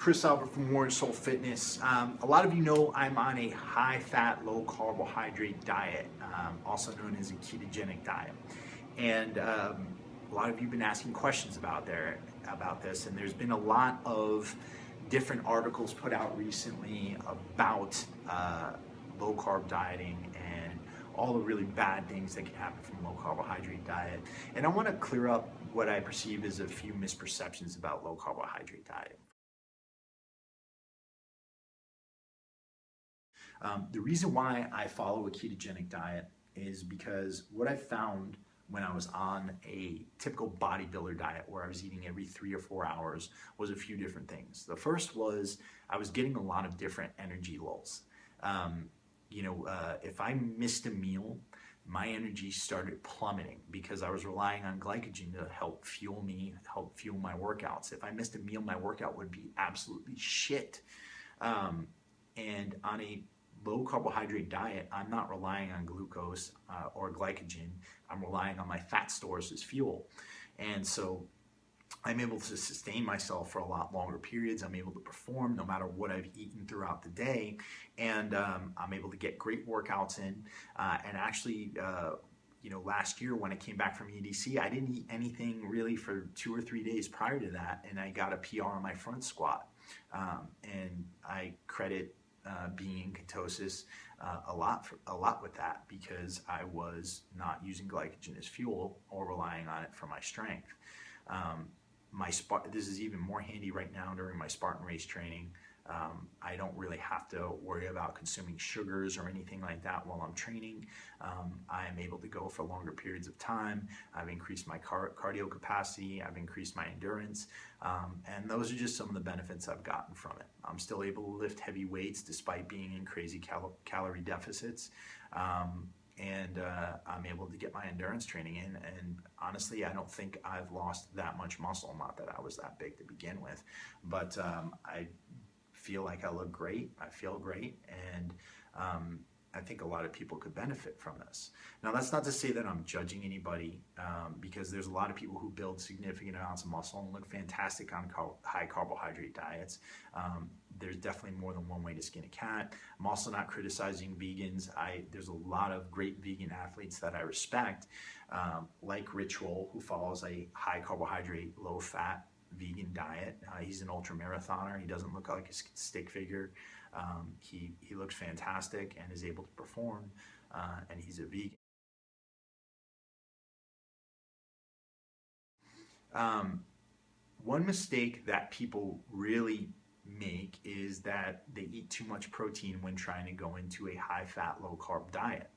Chris Albert from Warrior Soul Fitness. A lot of you know I'm on a high-fat, low-carbohydrate diet, also known as a ketogenic diet. And a lot of you have been asking questions about this, and there's been a lot of different articles put out recently about low-carb dieting and all the really bad things that can happen from low-carbohydrate diet. And I want to clear up what I perceive as a few misperceptions about low-carbohydrate diet. The reason why I follow a ketogenic diet is because what I found when I was on a typical bodybuilder diet where I was eating every 3 or 4 hours was a few different things. The first was I was getting a lot of different energy lulls. If I missed a meal, my energy started plummeting because I was relying on glycogen to help fuel me, help fuel my workouts. If I missed a meal, my workout would be absolutely shit. And on a low carbohydrate diet, I'm not relying on glucose or glycogen. I'm relying on my fat stores as fuel. And so I'm able to sustain myself for a lot longer periods. I'm able to perform no matter what I've eaten throughout the day. And I'm able to get great workouts in. And actually, last year when I came back from EDC, I didn't eat anything really for 2 or 3 days prior to that. And I got a PR on my front squat. And I credit being in ketosis a lot with that, because I was not using glycogen as fuel or relying on it for my strength. This is even more handy right now during my Spartan race training. I don't really have to worry about consuming sugars or anything like that while I'm training. I am able to go for longer periods of time. I've increased my cardio capacity. I've increased my endurance. And those are just some of the benefits I've gotten from it. I'm still able to lift heavy weights despite being in crazy calorie deficits. And I'm able to get my endurance training in, and honestly, I don't think I've lost that much muscle. Not that I was that big to begin with, but I feel like I look great, I feel great, and I think a lot of people could benefit from this. Now, that's not to say that I'm judging anybody, because there's a lot of people who build significant amounts of muscle and look fantastic on high carbohydrate diets. There's definitely more than one way to skin a cat. I'm also not criticizing vegans. There's a lot of great vegan athletes that I respect, like Ritual, who follows a high carbohydrate, low fat vegan diet. He's an ultra marathoner. He doesn't look like a stick figure. He looks fantastic and is able to perform, and he's a vegan. One mistake that people really make is that they eat too much protein when trying to go into a high-fat, low-carb diet.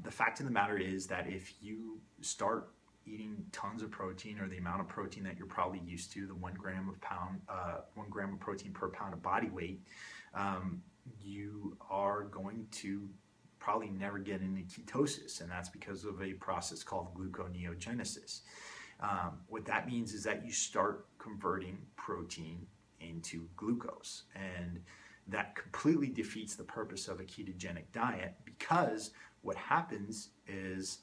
The fact of the matter is that if you start eating tons of protein, or the amount of protein that you're probably used to, the 1 gram of protein per pound of body weight, you are going to probably never get into ketosis, and that's because of a process called gluconeogenesis. What that means is that you start converting protein into glucose, and that completely defeats the purpose of a ketogenic diet, because what happens is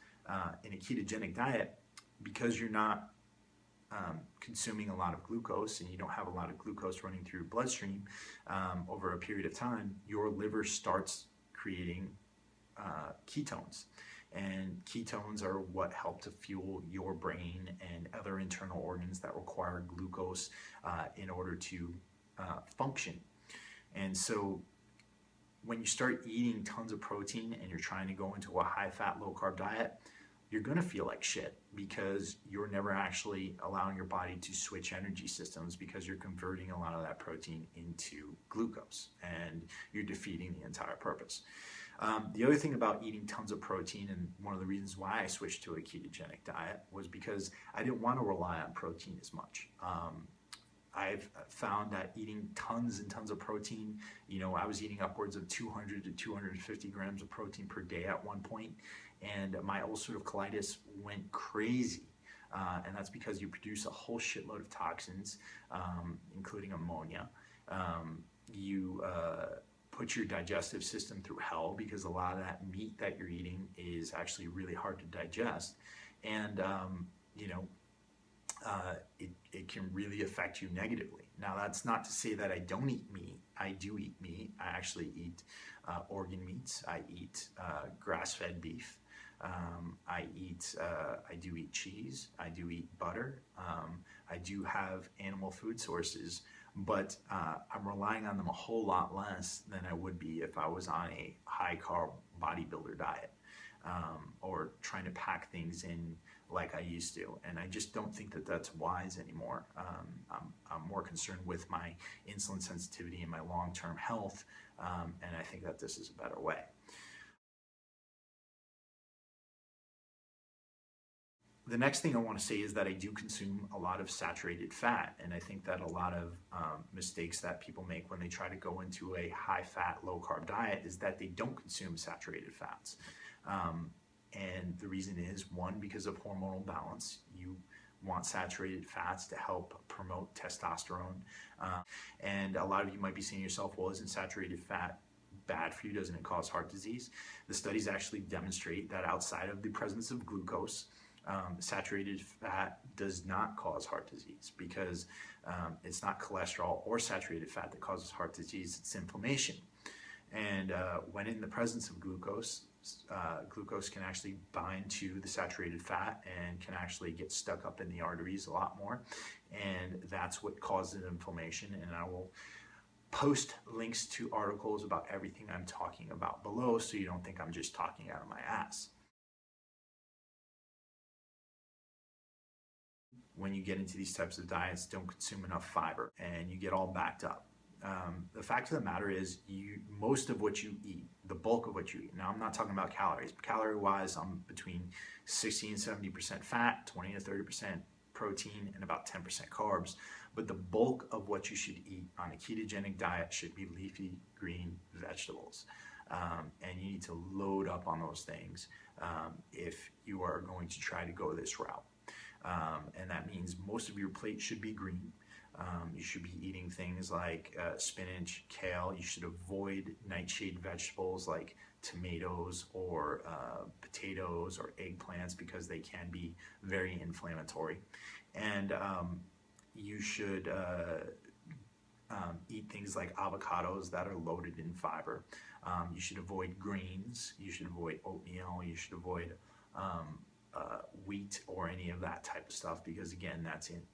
in a ketogenic diet, because you're not consuming a lot of glucose and you don't have a lot of glucose running through your bloodstream over a period of time, your liver starts creating ketones. And ketones are what help to fuel your brain and other internal organs that require glucose in order to function. And so when you start eating tons of protein and you're trying to go into a high-fat, low-carb diet, you're going to feel like shit, because you're never actually allowing your body to switch energy systems, because you're converting a lot of that protein into glucose, and you're defeating the entire purpose. The other thing about eating tons of protein, and one of the reasons why I switched to a ketogenic diet, was because I didn't want to rely on protein as much. I've found that eating tons and tons of protein, I was eating upwards of 200 to 250 grams of protein per day at one point, and my ulcerative colitis went crazy. And that's because you produce a whole shitload of toxins, including ammonia. You put your digestive system through hell, because a lot of that meat that you're eating is actually really hard to digest. And it can really affect you negatively. Now, that's not to say that I don't eat meat. I do eat meat. I actually eat organ meats. I eat grass-fed beef. I do eat cheese. I do eat butter. I do have animal food sources, but I'm relying on them a whole lot less than I would be if I was on a high-carb bodybuilder diet, or trying to pack things in like I used to. And I just don't think that that's wise anymore. I'm more concerned with my insulin sensitivity and my long-term health, and I think that this is a better way. The next thing I want to say is that I do consume a lot of saturated fat, and I think that a lot of mistakes that people make when they try to go into a high-fat, low-carb diet is that they don't consume saturated fats. And the reason is, one, because of hormonal balance. You want saturated fats to help promote testosterone. And a lot of you might be saying to yourself, well, isn't saturated fat bad for you? Doesn't it cause heart disease? The studies actually demonstrate that outside of the presence of glucose, saturated fat does not cause heart disease, because it's not cholesterol or saturated fat that causes heart disease, it's inflammation. And when in the presence of glucose, glucose can actually bind to the saturated fat and can actually get stuck up in the arteries a lot more, and that's what causes inflammation. And I will post links to articles about everything I'm talking about below, so you don't think I'm just talking out of my ass. When you get into these types of diets, don't consume enough fiber and you get all backed up. The fact of the matter is, most of what you eat, the bulk of what you eat, now I'm not talking about calories, but calorie-wise, I'm between 60 and 70% fat, 20 to 30% protein, and about 10% carbs. But the bulk of what you should eat on a ketogenic diet should be leafy green vegetables. And you need to load up on those things if you are going to try to go this route. And that means most of your plate should be green. You should be eating things like spinach, kale. You should avoid nightshade vegetables like tomatoes or potatoes or eggplants, because they can be very inflammatory. And you should eat things like avocados that are loaded in fiber. You should avoid grains. You should avoid oatmeal. You should avoid wheat or any of that type of stuff, because again,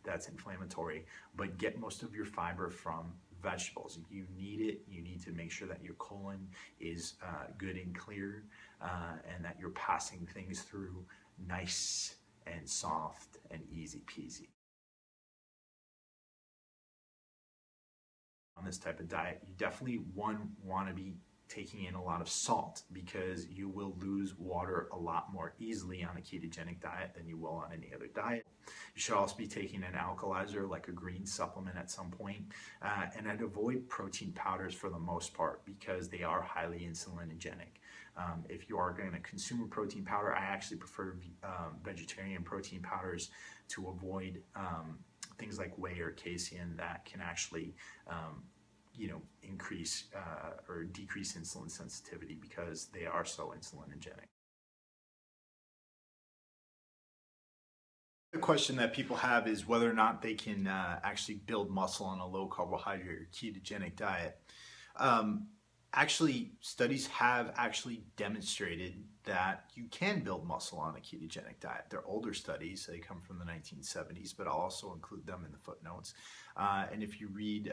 that's inflammatory. But get most of your fiber from vegetables. You need it. You need to make sure that your colon is good and clear, and that you're passing things through nice and soft and easy peasy. On this type of diet, you definitely want to be taking in a lot of salt, because you will lose water a lot more easily on a ketogenic diet than you will on any other diet. You should also be taking an alkalizer, like a green supplement at some point. And I'd avoid protein powders for the most part, because they are highly insulinogenic. If you are going to consume a protein powder, I actually prefer vegetarian protein powders to avoid things like whey or casein that can actually increase or decrease insulin sensitivity, because they are so insulinogenic. The question that people have is whether or not they can actually build muscle on a low carbohydrate or ketogenic diet. Actually, studies have actually demonstrated that you can build muscle on a ketogenic diet. They're older studies. They come from the 1970s, but I'll also include them in the footnotes. And if you read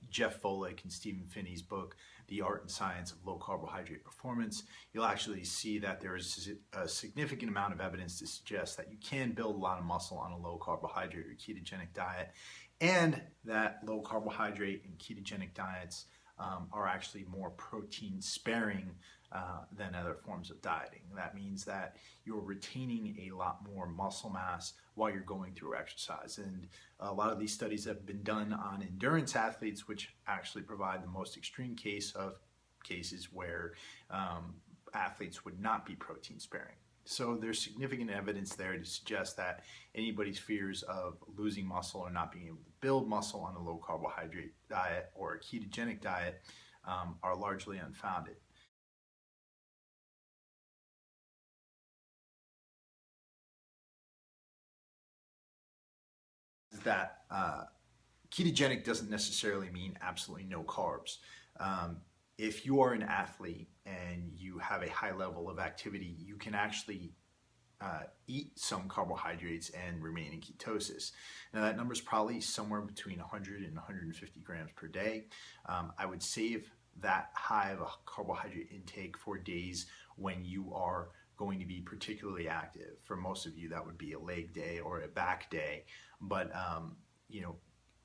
Jeff Volek and Phinney's book, The Art and Science of Low Carbohydrate Performance, you'll actually see that there is a significant amount of evidence to suggest that you can build a lot of muscle on a low carbohydrate or ketogenic diet, and that low carbohydrate and ketogenic diets are actually more protein sparing than other forms of dieting. That means that you're retaining a lot more muscle mass while you're going through exercise. And a lot of these studies have been done on endurance athletes, which actually provide the most extreme cases where athletes would not be protein sparing. So there's significant evidence there to suggest that anybody's fears of losing muscle or not being able to build muscle on a low carbohydrate diet or a ketogenic diet are largely unfounded. that ketogenic doesn't necessarily mean absolutely no carbs. If you are an athlete and you have a high level of activity, you can actually eat some carbohydrates and remain in ketosis. Now that number is probably somewhere between 100 and 150 grams per day. I would save that high of a carbohydrate intake for days when you are going to be particularly active. For most of you, that would be a leg day or a back day. But you know,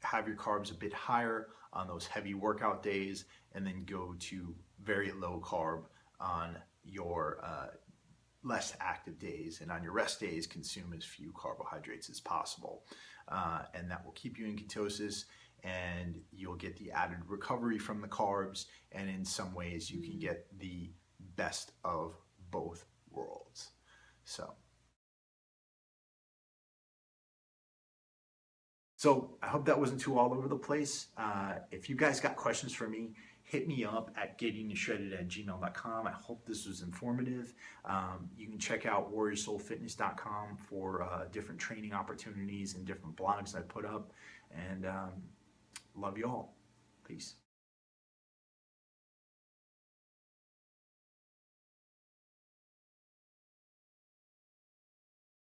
have your carbs a bit higher on those heavy workout days, and then go to very low carb on your less active days, and on your rest days consume as few carbohydrates as possible, and that will keep you in ketosis, and you'll get the added recovery from the carbs, and in some ways you can get the best of both worlds. So I hope that wasn't too all over the place. If you guys got questions for me, hit me up at gettingyoushredded@gmail.com. I hope this was informative. You can check out warriorsoulfitness.com for different training opportunities and different blogs I put up. And love you all. Peace.